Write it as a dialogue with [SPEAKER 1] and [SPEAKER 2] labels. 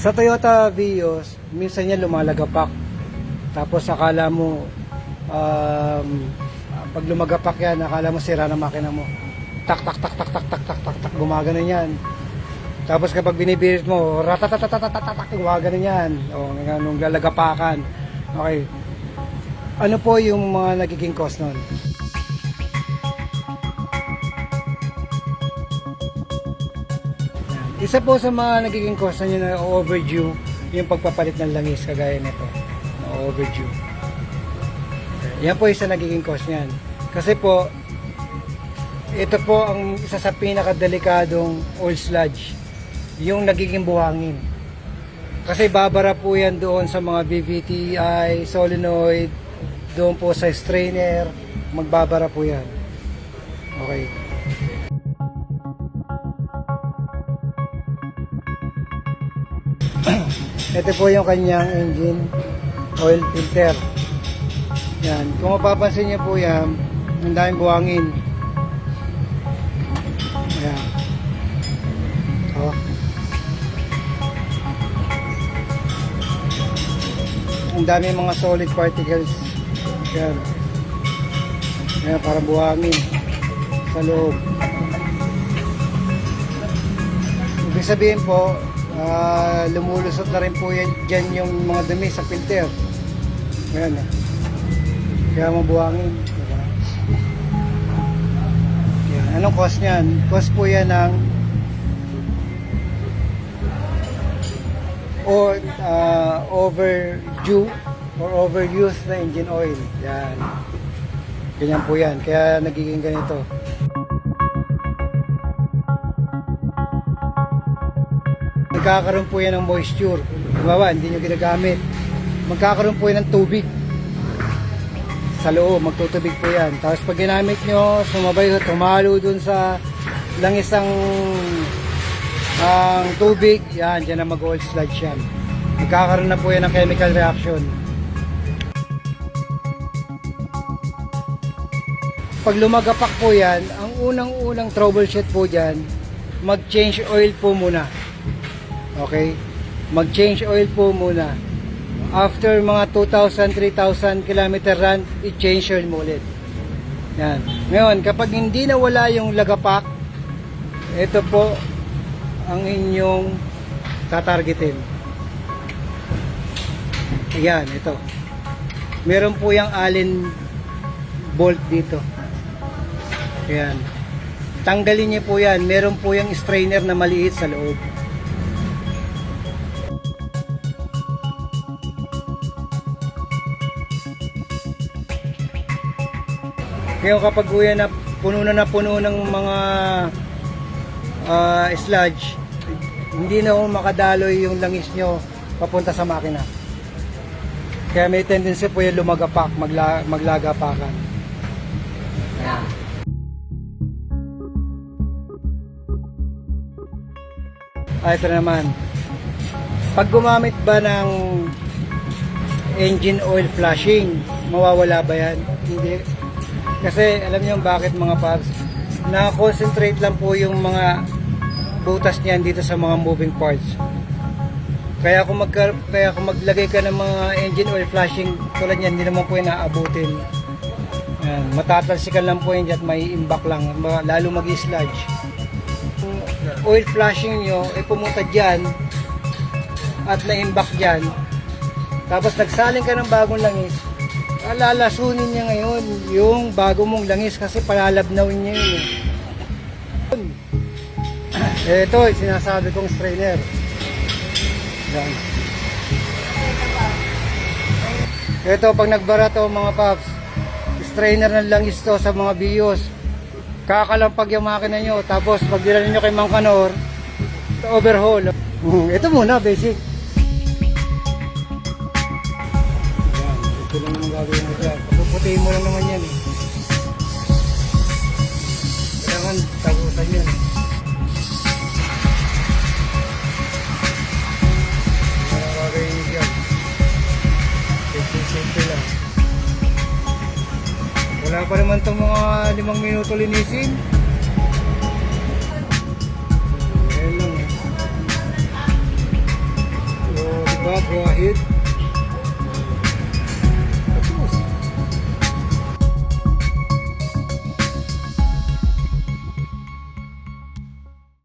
[SPEAKER 1] Sa Toyota Vios, minsan yan lumalagapak. Tapos akala mo, pag lumagapak yan, akala mo sira ng makina mo. Tak tak tak tak tak tak tak tak tak, gumagano yan. Tapos kapag binibirit mo, ratatatatatatak, gumagano yan. O, nung lalagapakan. Okay. Ano po yung mga nagiging cause nun? Isa po sa mga nagiging cause nyo na overdue, yung pagpapalit ng langis kagaya nito. Na overdue. Yan po isa nagiging cause niyan. Kasi po, ito po ang isa sa pinakadelikadong oil sludge, yung nagiging buhangin. Kasi babara po yan doon sa mga BVTI, solenoid, doon po sa strainer, magbabara po yan. Okay. Ito po yung kanyang engine oil filter. Yan. Kung mapapansin niyo po yan, ang daming buhangin. Ayan. Oh. Ang dami mga solid particles. Yan. Yan, parang buhangin sa loob. Ibig sabihin po, lumulusot na rin po yan, dyan yung mga dumi sa filter. Ayan. Kaya mabuhangin. Diba? Yan. Anong cause niyan? Cause po yan ng overdue or overuse na engine oil. Yan. Ganyan po yan. Kaya nagiging ganito. Magkakaroon po yan ng moisture. Diba, hindi nyo ginagamit. Magkakaroon po yan ng tubig sa loob, magtutubig po yan. Tapos pag ginamit nyo, sumabay, tumalo dun sa langis ang tubig, yan, dyan na mag-oil sludge yan. Magkakaroon na po yan ng chemical reaction. Pag lumagapak po yan, ang unang-unang troubleshoot po dyan, mag-change oil po muna. Okay? Mag-change oil po muna. After mga 2,000, 3,000 km run, i-change oil mo ulit. Yan. Ngayon, kapag hindi na wala yung lagapak, ito po ang inyong tatargetin. Ayan, ito. Meron po yung Allen bolt dito. Ayan. Tanggalin niyo po yan. Meron po yung strainer na maliit sa loob. Ngayon kapag yan na puno ng mga sludge, hindi na makadaloy yung langis nyo papunta sa makina. Kaya may tendency po yung lumagapak, maglagapakan. Ayan. Ito naman. Pag gumamit ba ng engine oil flushing, mawawala ba yan? Hindi. Kasi alam niyo bakit mga paps, na-concentrate lang po yung mga butas niyan dito sa mga moving parts. Kaya kung maglagay ka ng mga engine oil flushing tulad niyan, hindi naman po yung naaabutin. Yan, matatalsikan lang po yun at may imbak lang, lalo mag-sludge. Oil flushing nyo ay pumunta dyan at na-imbak dyan, tapos nagsaling ka ng bagong langis, lalasunin niya ngayon yung bago mong langis kasi palalabnawin niya yun. Ito, sinasabi kong strainer. Yan. Ito, pag nagbara to mga paps, strainer ng langis to sa mga Vios. Kakalampag yung makina nyo, tapos pag dinala nyo kay Mang Kanor, overhaul. Ito muna, basic. Ito lang naman gagawin mo dyan. Papuputiin mo lang naman yan eh. Kailangan tagusan yan. Kailangan gagawin nyo dyan. Simple lang. Wala pa naman itong mga 5 minuto linisin. Ayan lang eh. go ahead.